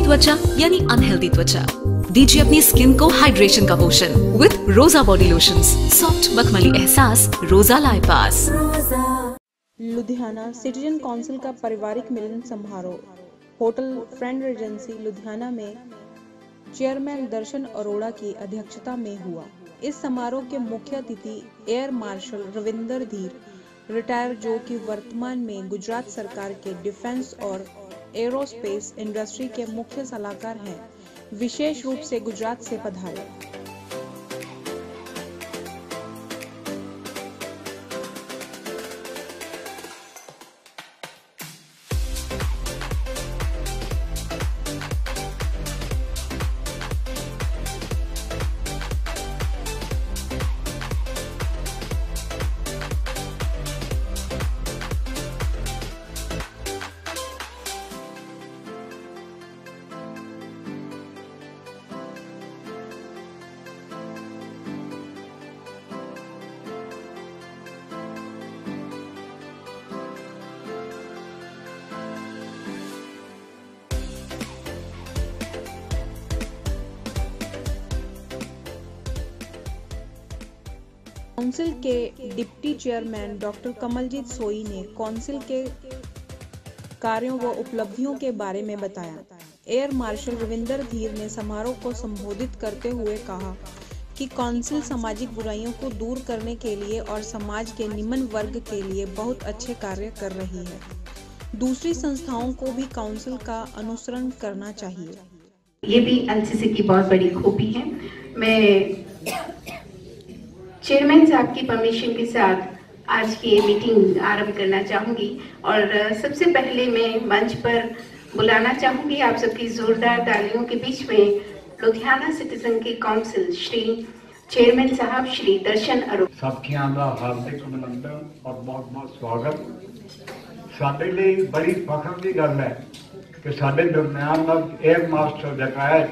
त्वचा यानी अनहेल्दी त्वचा। दीजिए अपनी स्किन को हाइड्रेशन का पोषण विद रोजा बॉडी लोशंस। सॉफ्ट मखमली एहसास, रोजा लाए पास। लुधियाना सिटीजन काउंसिल का पारिवारिक मिलन समारोह होटल फ्रेंड रेजेंसी लुधियाना में चेयरमैन दर्शन अरोड़ा की अध्यक्षता में हुआ। इस समारोह के मुख्य अतिथि एयर मार्शल रविंदर धीर रिटायर, जो कि वर्तमान में गुजरात सरकार के डिफेंस और एरोस्पेस इंडस्ट्री के मुख्य सलाहकार हैं, विशेष रूप से गुजरात से पधारे। काउंसिल के डिप्टी चेयरमैन डॉक्टर कमलजीत सोई ने काउंसिल के कार्यों व उपलब्धियों के बारे में बताया। एयर मार्शल रविंदर धीर ने समारोह को संबोधित करते हुए कहा कि काउंसिल सामाजिक बुराइयों को दूर करने के लिए और समाज के निम्न वर्ग के लिए बहुत अच्छे कार्य कर रही है। दूसरी संस्थाओं को भी काउंसिल का अनुसरण करना चाहिए। ये भी एनसीसी की बहुत बड़ी खूबी है। मैं चेयरमैन साहब की परमिशन के साथ आज की मीटिंग आरंभ करना चाहूंगी और सबसे पहले मैं मंच पर बुलाना चाहूंगी आप सबकी जोरदार तालियों के बीच में लुधियाना सिटीजन की काउंसिल श्री चेयरमैन साहब श्री दर्शन अरोड़ा। साथियों का हार्दिक अभिनंदन और बहुत बहुत स्वागत। साडे लिए बड़ी फखर की गल है कि साडे दरम्यान air marshal retired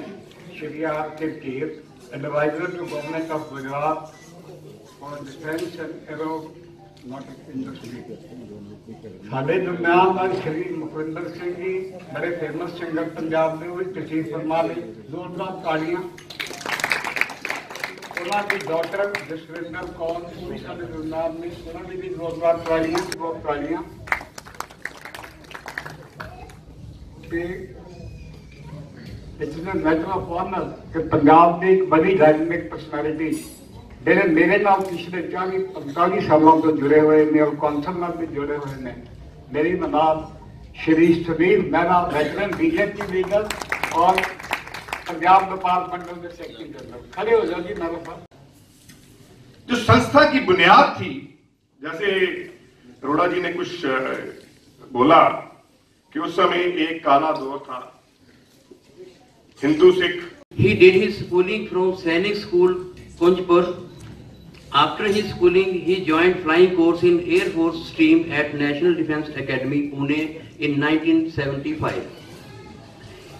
Shri R K Dhir, adviser to government of Gujarat और डिफेंस एंड एरोनॉटिक्स इंडस्ट्री। साडे दरम्यान श्री मुखविंदर सिंह जी, बड़े फेमस सिंगर पंजाब में तशरीफ फरमा ले, जोरदार तालियां। उन्होंने डॉक्टर जसविंदर कौर भी साडे दरम्यान में, उन्होंने भी जोरदार तालियां। It's a matter of honour कि पंजाब की एक बड़ी डायनेमिक पर्सनैलिटी ਜਿਹੜੇ मेरे नाल पिछले 40-45 सालों तो जुड़े हुए हैं और कौंसल नाल भी जुड़े हुए हैं। मेरी मनाब Shri Sunil Mehra, veteran BJP leader और पंजाब व्यापार मंडल के सेक्रेटरी जनरल। खड़े हो जाओ जी मेरे साथ। जो संस्था की बुनियाद थी, जैसे अरोड़ा जी ने कुछ बोला कि उस समय एक काला दौर था, Hindu Sikh. He did his schooling from Sainik School, Kunjpur. After his schooling, he joined flying course in Air Force stream at National Defence Academy, Pune in 1975.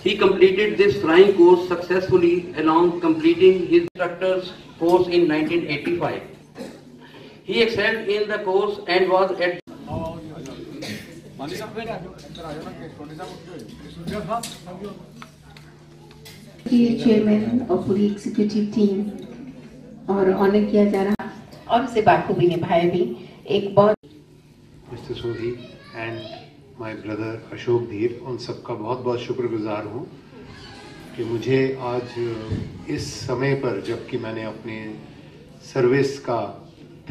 He completed this flying course successfully, along completing his instructor's course in 1985. He excelled in the course and was at chairman और पूरी executive team और honour किया जा रहा और उसे बाखूबी निभाए भी एक बहुत। मिस्टर सोही एंड माय ब्रदर अशोक धीर, उन सबका बहुत बहुत शुक्रगुजार हूँ कि मुझे आज इस समय पर, जबकि मैंने अपने सर्विस का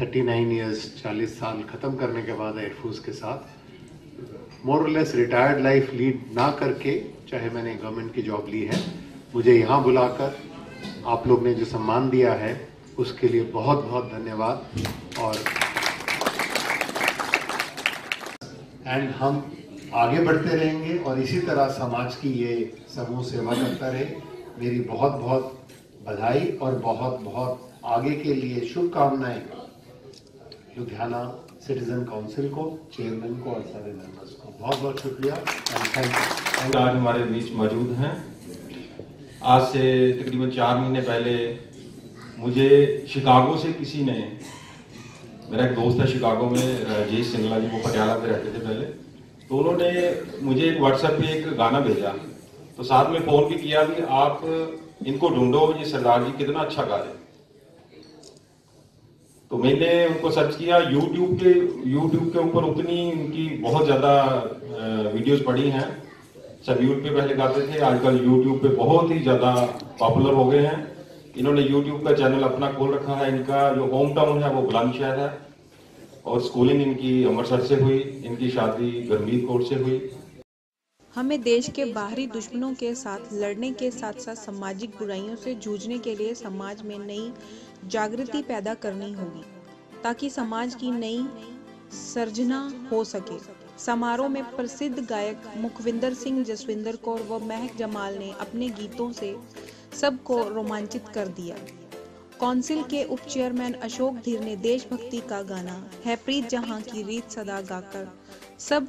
39 ईयर्स 40 साल ख़त्म करने के बाद एयरफोर्स के साथ मोर और लेस रिटायर्ड लाइफ लीड ना करके, चाहे मैंने गवर्नमेंट की जॉब ली है, मुझे यहाँ बुलाकर आप लोग ने जो सम्मान दिया है उसके लिए बहुत बहुत धन्यवाद। और हम आगे बढ़ते रहेंगे और इसी तरह समाज की ये समूह सेवा करता रहे। मेरी बहुत बहुत बधाई और बहुत बहुत आगे के लिए शुभकामनाएं लुधियाना सिटीजन काउंसिल को, चेयरमैन को और सारे मेंबर्स को। बहुत बहुत शुक्रिया एंड थैंक यू। आज हमारे बीच मौजूद हैं। आज से तकरीबन 4 महीने पहले मुझे शिकागो से किसी ने, मेरा एक दोस्त है शिकागो में, राजेश सिंगला जी, वो पटियाला में रहते थे पहले, तो उन्होंने मुझे एक व्हाट्सएप पे एक गाना भेजा तो साथ में फोन भी किया भी आप इनको ढूंढो, ये सरदार जी कितना अच्छा गा रहे हैं। तो मैंने उनको सर्च किया यूट्यूब के ऊपर उतनी उनकी बहुत ज्यादा वीडियोस पड़ी हैं। सब्यूट पे पहले गाते थे, आजकल यूट्यूब पे बहुत ही ज्यादा पॉपुलर हो गए हैं। इन्होंने यूट्यूब का चैनल अपना खोल रखा है। इनका जो होम टाउन है वो बुलंदशहर है और स्कूलिंग इनकी अमृतसर से हुई, इनकी शादी गुरमीत कोट से हुई। हमें देश के बाहरी दुश्मनों के साथ लड़ने के साथ साथ सामाजिक बुराइयों से जूझने के लिए समाज में नई जागृति पैदा करनी होगी ताकि समाज की नई सर्जना हो सके। समारोह में प्रसिद्ध गायक मुखविंदर सिंह जसविंदर कौर व महक जमाल ने अपने गीतों से सबको रोमांचित कर दिया। काउंसिल के उप चेयरमैन अशोक धीर ने देशभक्ति का गाना है प्रीत जहां की रीत सदा गाकर सब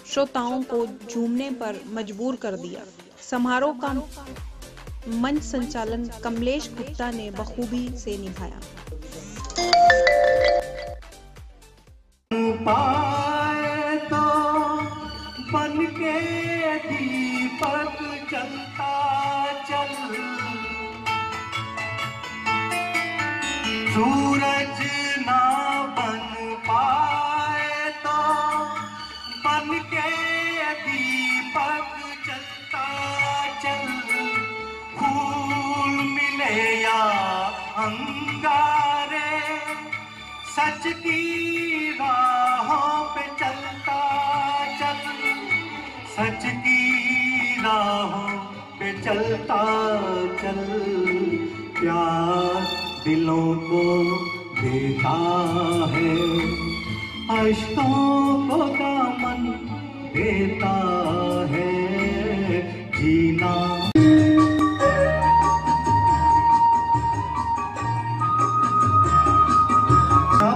श्रोताओं को झूमने पर मजबूर कर दिया। समारोह का मंच संचालन कमलेश गुप्ता ने बखूबी से निभाया। पाए तो बन के दीपक जलता चल, सूरज ना बन पाए तो बन के दीपक जलता चल, फूल मिले या अंगारे सच की राहों पे चलता चल, सच की राहों पे चलता चल, प्यार दिलों को देता है, अश्कों को दामन देता है, जीना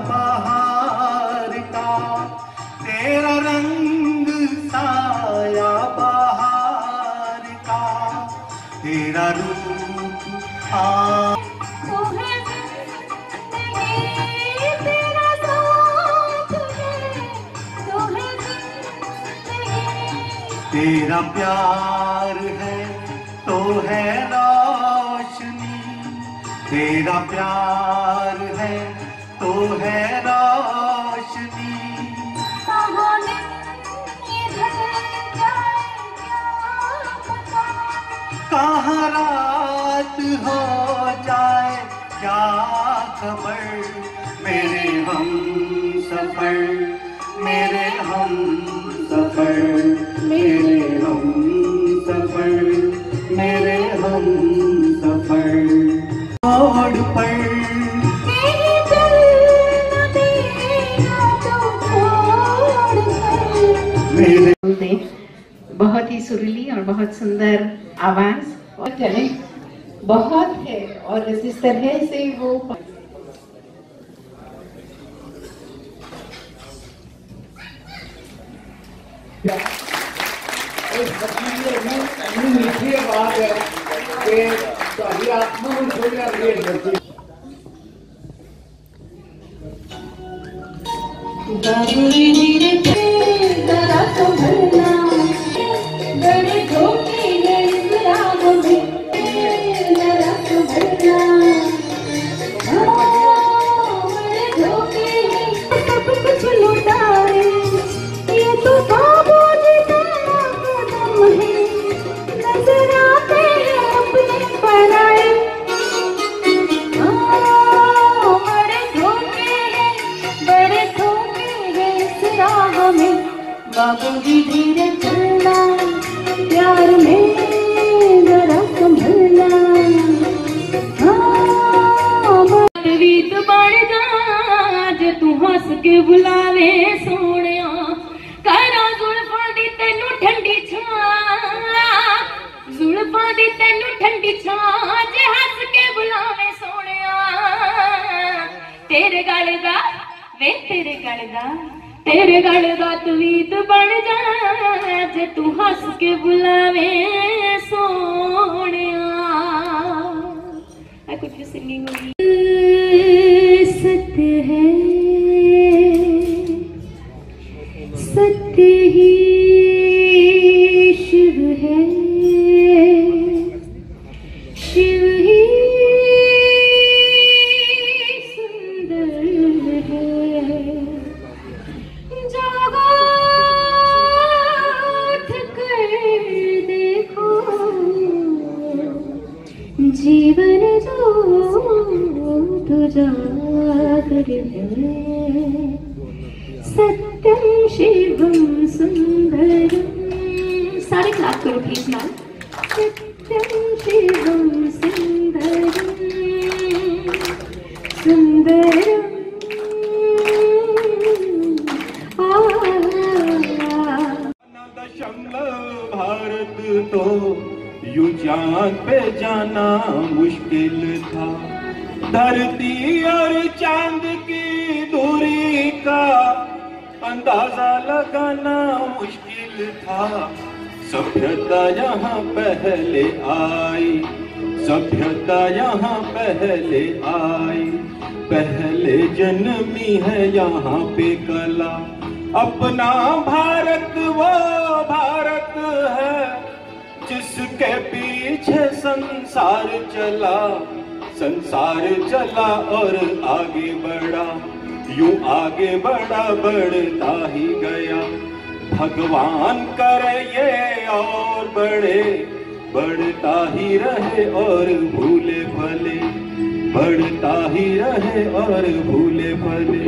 बहार का तेरा रंग साया, बहार का तेरा रूप तेरा प्यार है तो है रोशनी, तेरा प्यार है तो है रोशनी, कहाँ रात हो जाए क्या खबर, मेरे हम सफर, मेरे हम सफर, मेरे हम सफर, मेरे हम सफर, छोड़ पर बहुत ही सुरीली और बहुत सुंदर आवाज और टैलेंट बहुत है और जिस तरह से वो मीठी आवाज है कि आत्मा में थोड़ी रही बाबूजी धीरे चलना, प्यार में जरा संभलना, रीत बढ़ जा जे तू हंस के बुलावे सोनिया, करा जुल्फां दी तैनू ठंडी छां, जुल्फां दी तैनू ठंडी छां, जे हंस के बुलावे सोनिया, तेरे गल दा वे तेरे गल दा, तेरे गल दा तवीत बन जा जे तू हंस के बुलावे सोनिया। कुछ भी सिंगिंग होगी। सत्य है सत्य ही शिव है, बन जाओ तुझा कर है सत्यम शिवम सुंदरम। सारे क्लास करो प्लीज मैम। सत्यम शिवम सुंदरम सुंदरम भारत तो यूं चांद पे जाना मुश्किल था। धरती और चांद की दूरी का अंदाजा लगाना मुश्किल था। सभ्यता यहाँ पहले आई, सभ्यता यहाँ पहले आई, पहले जन्मी है यहाँ पे कला। अपना भारत वो भारत है जिसके पीछे संसार चला, संसार चला और आगे बढ़ा, यूं आगे बढ़ा बढ़ता ही गया। भगवान करे ये और बढ़े, बढ़ता ही रहे और भूले भले, बढ़ता ही रहे और भूले भले।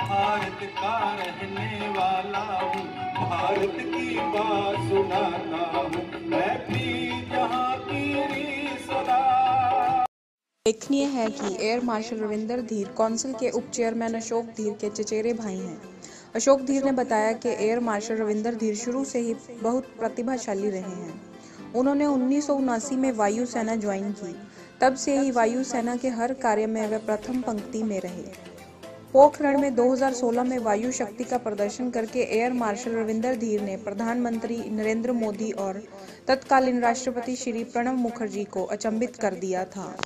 भारत का रहने वाला हूँ, भारत की बात सुनाता हूँ, मैं भी जहाँ की सदा। उल्लेखनीय है कि एयर मार्शल रविंदर धीर कौंसिल के उप चेयरमैन अशोक धीर के चचेरे भाई हैं। अशोक धीर ने बताया कि एयर मार्शल रविंदर धीर शुरू से ही बहुत प्रतिभाशाली रहे हैं। उन्होंने 1979 में वायु सेना ज्वाइन की। तब से ही वायु सेना के हर कार्य में वे प्रथम पंक्ति में रहे। पोखरण में 2016 में वायु शक्ति का प्रदर्शन करके एयर मार्शल रविंदर धीर ने प्रधानमंत्री नरेंद्र मोदी और तत्कालीन राष्ट्रपति श्री प्रणब मुखर्जी को अचंभित कर दिया था।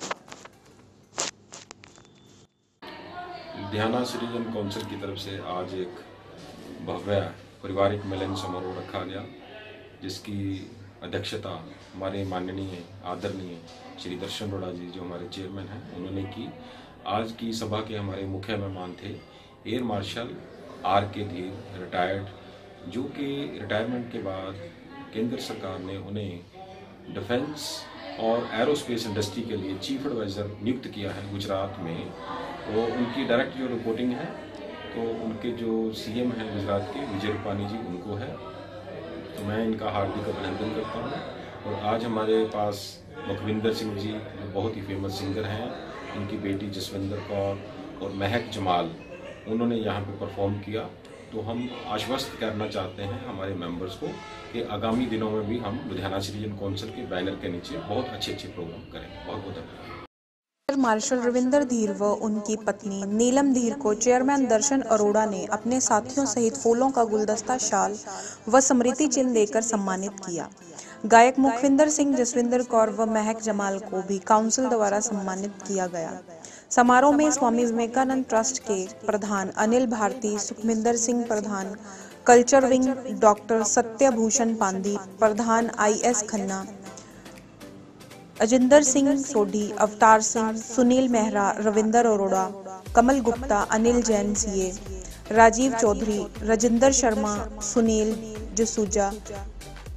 लुधियाना सिटीजन काउंसिल की तरफ से आज एक भव्य पारिवारिक मिलन समारोह रखा गया, जिसकी अध्यक्षता हमारे माननीय आदरणीय श्री दर्शन अरोड़ा जी जो हमारे चेयरमैन हैं उन्होंने की। आज की सभा के हमारे मुख्य मेहमान थे एयर मार्शल R.K. धीर रिटायर्ड, जो कि रिटायरमेंट के बाद केंद्र सरकार ने उन्हें डिफेंस और एरोस्पेस इंडस्ट्री के लिए चीफ एडवाइज़र नियुक्त किया है गुजरात में। तो उनकी डायरेक्ट जो रिपोर्टिंग है तो उनके जो CM हैं गुजरात के विजय रूपानी जी उनको है। तो मैं इनका हार्दिक अभिनंदन करता हूँ। और आज हमारे पास मुखविंदर सिंह जी जो बहुत ही फेमस सिंगर हैं, उनकी बेटी जसविंदर कौर और महक जमाल, उन्होंने यहाँ पे परफॉर्म किया। तो हम आश्वस्त करना चाहते हैं हमारे मेंबर्स को कि आगामी दिनों में भी हम लुधियाना सिटीजन काउंसिल के बैनर के नीचे बहुत अच्छे प्रोग्राम करें। बहुत बहुत धन्यवाद। एयर मार्शल रविंदर धीर व उनकी पत्नी नीलम धीर को चेयरमैन दर्शन अरोड़ा ने अपने साथियों सहित फूलों का गुलदस्ता, शाल व स्मृति चिन्ह देकर सम्मानित किया। गायक मुखविंदर सिंह, जसविंदर कौर व महक जमाल को भी काउंसिल द्वारा सम्मानित किया गया। समारोह में स्वामी विवेकानंद ट्रस्ट के प्रधान अनिल भारती, सुखमिंदर सिंह प्रधान कल्चर विंग, डॉक्टर सत्यभूषण पांदी प्रधान IS Khanna, Ajinder Singh Sodhi, Avtar Singh, Sunil Mehra, Ravinder Arora, Kamal Gupta, Anil Jain CA, Rajiv Chaudhary, Rajinder Sharma, Sunil Jasuja,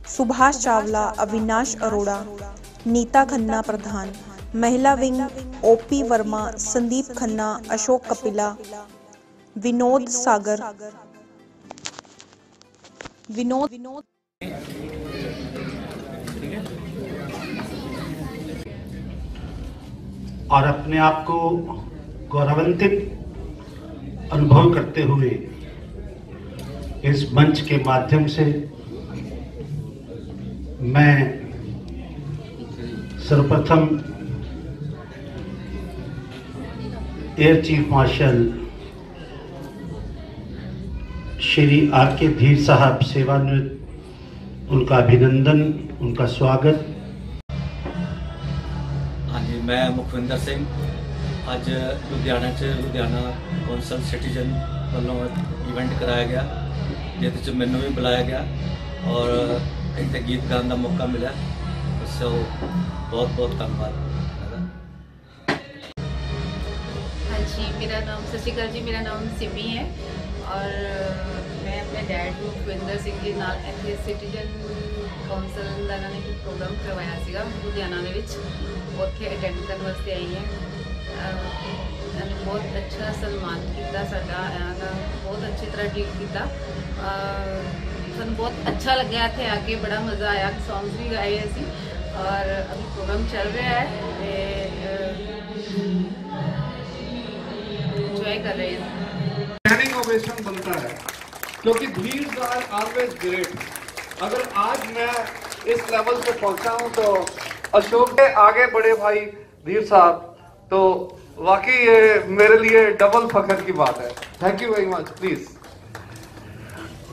Subhash Chawla, Avinash Arora, Nita Khanna प्रधान, महिला विंग OP वर्मा, संदीप खन्ना, अशोक कपिला, विनोद सागर, विनोद और अपने आप को गौरवान्वित अनुभव करते हुए इस मंच के माध्यम से मैं सर्वप्रथम air chief marshal Shri R.K. धीर साहब सेवानिवृत्त, उनका अभिनंदन, उनका स्वागत। हाँ जी, मैं मुखविंदर सिंह ਅੱਜ ਲੁਧਿਆਣਾ 'ਚ ਲੁਧਿਆਣਾ ਕੌਂਸਲ ਸਿਟੀਜ਼ਨ ਵੱਲੋਂ ਇਵੈਂਟ ਕਰਾਇਆ ਗਿਆ, ਜਿਹਦੇ 'ਚ ਮੈਨੂੰ ਵੀ ਬੁਲਾਇਆ ਗਿਆ ਔਰ ਇੱਥੇ ਗੀਤ ਗਾਉਣ ਦਾ ਮੌਕਾ ਮਿਲਿਆ। ਸੋ बहुत बहुत धन्यवाद। हाँ जी, मेरा नाम सत श्री अकाल जी, मेरा नाम सिमी है और मैं अपने डैड ਨੂੰ ਭੁਪਿੰਦਰ ਸਿੰਘ ਜੀ ਨਾਲ ਇੱਥੇ ਸਿਟੀਜ਼ਨ ਕੌਂਸਲ ਦਾ ਇਹਨਾਂ ਨੇ ਇੱਕ ਪ੍ਰੋਗਰਾਮ ਕਰਵਾਇਆ ਸੀਗਾ ਲੁਧਿਆਣਾ ਦੇ ਵਿੱਚ, ਉੱਥੇ ਅਟੈਂਡ ਕਰਨ ਵਾਸਤੇ ਆਈ ਹਾਂ। ਇਹਨਾਂ ਨੇ ਬਹੁਤ ਅੱਛਾ ਸਨਮਾਨ ਕੀਤਾ ਸਾਡਾ, ਇਹਨਾਂ ਦਾ ਬਹੁਤ ਅੱਛੀ ਤਰ੍ਹਾਂ ਡੀਲ ਕੀਤਾ। ਸਾਨੂੰ ਬਹੁਤ ਅੱਛਾ ਲੱਗਿਆ ਇੱਥੇ ਆ ਕੇ, ਬੜਾ ਮਜ਼ਾ ਆਇਆ, ਸੌਂਗਸ ਵੀ ਗਾਏ ਅਸੀਂ और अभी प्रोग्राम चल रहा है, एंजॉय कर रहे हैं। स्टैंडिंग ओवेशन बनता है क्योंकि लीड्स आर ऑलवेज ग्रेट। अगर आज मैं इस लेवल पे पहुंचा हूं तो अशोक के आगे बड़े भाई धीर साहब, तो वाकई ये मेरे लिए डबल फख्र की बात है। Thank you very much. Please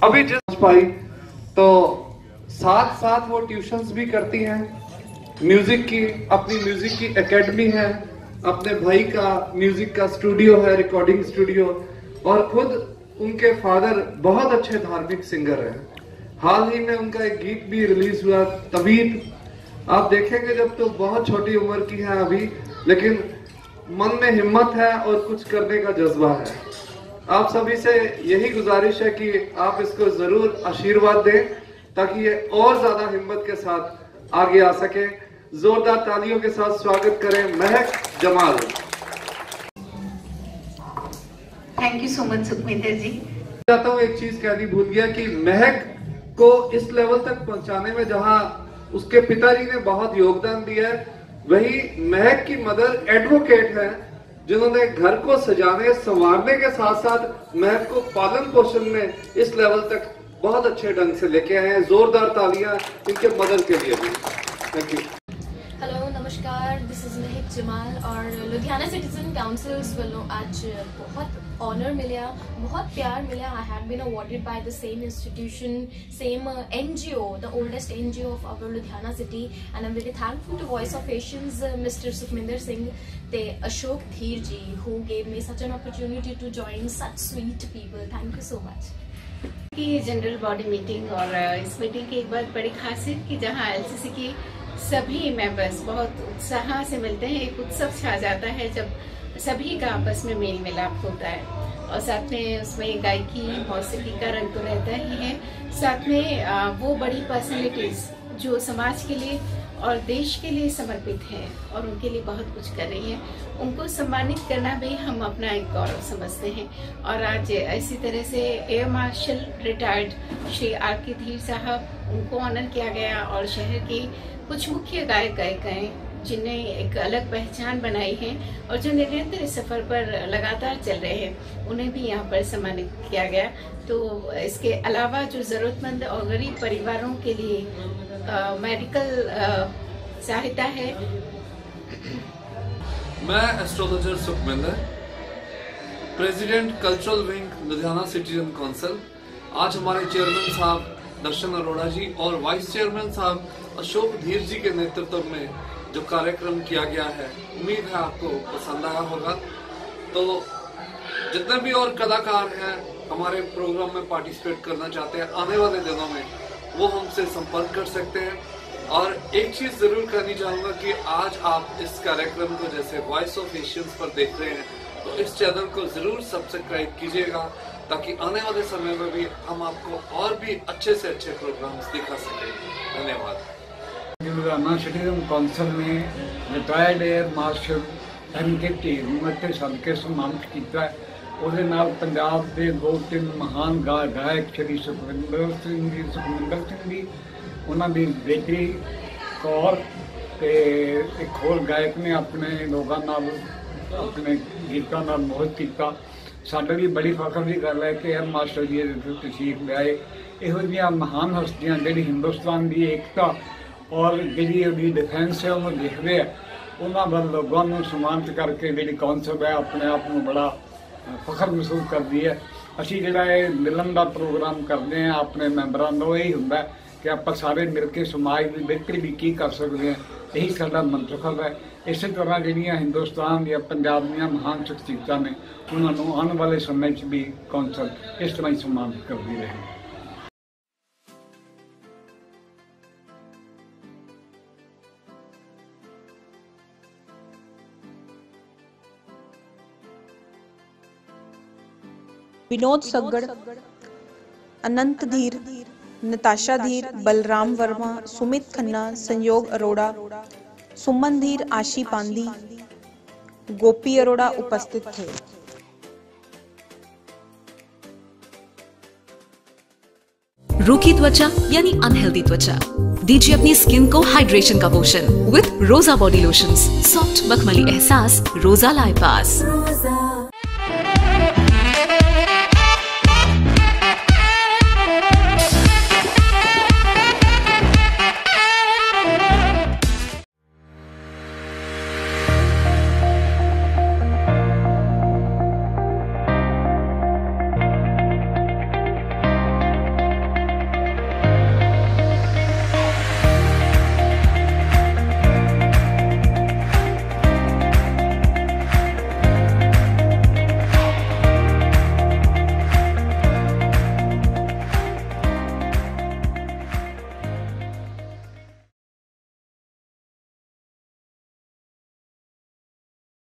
अभी जिस भाई तो साथ साथ वो ट्यूशंस भी करती हैं, म्यूजिक की, अपनी म्यूजिक की एकेडमी है, अपने भाई का म्यूजिक का स्टूडियो है, रिकॉर्डिंग स्टूडियो, और खुद उनके फादर बहुत अच्छे धार्मिक सिंगर हैं। हाल ही में उनका एक गीत भी रिलीज हुआ, तबीत। आप देखेंगे जब तो बहुत छोटी उम्र की है अभी, लेकिन मन में हिम्मत है और कुछ करने का जज्बा है। आप सभी से यही गुजारिश है कि आप इसको जरूर आशीर्वाद दें ताकि ये और ज्यादा हिम्मत के साथ आगे आ सके। जोरदार तालियों के साथ स्वागत करें Mehak Jamal. Thank you so much Sukhminder ji. चाहता हूँ एक चीज कहनी भूल गया कि महक को इस लेवल तक पहुंचाने में जहां उसके पिताजी ने बहुत योगदान दिया है, वही महक की मदर एडवोकेट है जिन्होंने घर को सजाने संवारने के साथ साथ महक को पालन पोषण में इस लेवल तक बहुत अच्छे ढंग से लेके आए हैं। जोरदार तालियां इनके मदद के लिए भी। Thank you. हेलो नमस्कार, दिस इज़ महक जमाल और लुधियाना सिटीजन काउंसिल्स वालों आज बहुत ऑनर मिला, बहुत प्यार मिला। I have been awarded by the same institution, same NGO, the oldest NGO of our Ludhiana city, and I'm very thankful to Voice of Asians Mr. Sukhminder Singh te Ashok Dheer ji who gave me such an opportunity to join such sweet people. Thank you so much. की general body meeting, और इस meeting की एक बात बड़ी खासियत कि जहां LCC की सभी मेंबर्स बहुत उत्साह से मिलते हैं, एक उत्सव छा जाता है जब सभी का आपस में मेल मिलाप होता है, और साथ में उसमें गायकी मौसीकी का रंग तो रहता ही है, साथ में वो बड़ी पर्सनैलिटीज जो समाज के लिए और देश के लिए समर्पित है और उनके लिए बहुत कुछ कर रही है, उनको सम्मानित करना भी हम अपना एक गौरव समझते हैं। और आज इसी तरह से air marshal retired Shri R.K. धीर साहब, उनको ऑनर किया गया, और शहर के कुछ मुख्य गायक गायिकाएं जिन्हें एक अलग पहचान बनाई है और जो निरंतर इस सफर पर लगातार चल रहे हैं, उन्हें भी यहाँ पर सम्मानित किया गया। तो इसके अलावा जो जरूरतमंद और गरीब परिवारों के लिए मेडिकल सहायता है। मैं astrologer Sukhminder, president cultural wing Ludhiana citizen council. आज हमारे चेयरमैन साहब दर्शन अरोड़ा जी और वाइस चेयरमैन साहब अशोक धीर जी के नेतृत्व में जो कार्यक्रम किया गया है, उम्मीद है आपको पसंद आया होगा। तो जितने भी और कलाकार हैं हमारे प्रोग्राम में पार्टिसिपेट करना चाहते हैं, आने वाले दिनों में वो हमसे संपर्क कर सकते हैं। और एक चीज जरूर करनी चाहूंगा कि आज आप इस कार्यक्रम को जैसे वॉइस ऑफ एशियंस पर देख रहे हैं, तो इस चैनल को जरूर सब्सक्राइब कीजिएगा ताकि आने वाले समय में भी हम आपको और भी अच्छे से अच्छे प्रोग्राम्स दिखा सकें। धन्यवाद। लुधियाना सिटीजन काउंसिल ने रिटायर्ड एयर मार्शल MK ढीर ਨੂੰ ਇੱਥੇ ਸੱਦ ਕੇ ਸਨਮਾਨਿਤ ਕੀਤਾ ਹੈ। ਉਹਦੇ ਨਾਲ ਪੰਜਾਬ ਦੇ 2-3 ਮਹਾਨ ਗਾਇਕ ਸ਼੍ਰੀ ਸੁਖਵਿੰਦਰ ਸਿੰਘ ਜੀ, ਉਹਨਾਂ ਦੀ ਬੇਟੀ ਕੌਰ ਤੇ ਇੱਕ ਹੋਰ ਗਾਇਕ ਨੇ ਆਪਣੇ ਲੋਕਾਂ ਨਾਲ ਆਪਣੇ ਗੀਤਾਂ ਨਾਲ ਮੋਹਿਤ ਕੀਤਾ। ਸਾਡੇ ਲਈ ਬੜੀ ਫਖਰ ਦੀ ਗੱਲ ਹੈ ਕਿ 에ਅਰ ਮਾਰਸ਼ਲ ਜੀ ਦੇ ਤਸ਼ਰੀਫ ਲਿਆਏ। ਇਹੋ ਜਿਹੀਆਂ ਮਹਾਨ ਹਸਤੀਆਂ ਜਿਹੜੀ ਹਿੰਦੁਸਤਾਨ ਦੀ ਏਕਤਾ ਔਰ ਜਿਹੜੀ ਉਹਦੀ ਡਿਫੈਂਸ ਹੈ ਉਹਨੂੰ ਦੇਖਦੇ ਆ, ਉਹਨਾਂ ਵੱਲ ਲੋਕਾਂ ਨੂੰ ਸਨਮਾਨਿਤ ਕਰਕੇ ਜਿਹੜੀ ਕੌਂਸਲ ਹੈ ਆਪਣੇ ਆਪ ਨੂੰ ਬੜਾ ਫਖਰ ਮਹਿਸੂਸ ਕਰਦੀ ਹੈ। ਅਸੀਂ ਜਿਹੜਾ ਇਹ ਮਿਲਣ ਦਾ ਪ੍ਰੋਗਰਾਮ ਕਰਦੇ ਹਾਂ ਆਪਣੇ ਮੈਂਬਰਾਂ ਨੂੰ, ਇਹ ਹੁੰਦਾ ਕਿ कि आप सारे मिल के समाज की बेहतरी भी की कर सकते हैं। यही साडा मंतखब है। इस तरह जिहड़ियां हिंदुस्तान या पंजाब दीयां महान शख्सियतां ने उन्होंने आने वाले समय भी कौंसल इस तरह ही सम्मानित करती रहे। विनोद सग्गड़, अनंत धीर, नताशा धीर, बलराम वर्मा, सुमित खन्ना, संयोग अरोड़ा, सुमन धीर, आशी पांदी, गोपी अरोड़ा उपस्थित थे। रूखी त्वचा यानी अनहेल्दी त्वचा, दीजिए अपनी स्किन को हाइड्रेशन का पोषण विद रोजा बॉडी लोशंस। सॉफ्ट मखमली एहसास रोजा लाइपास।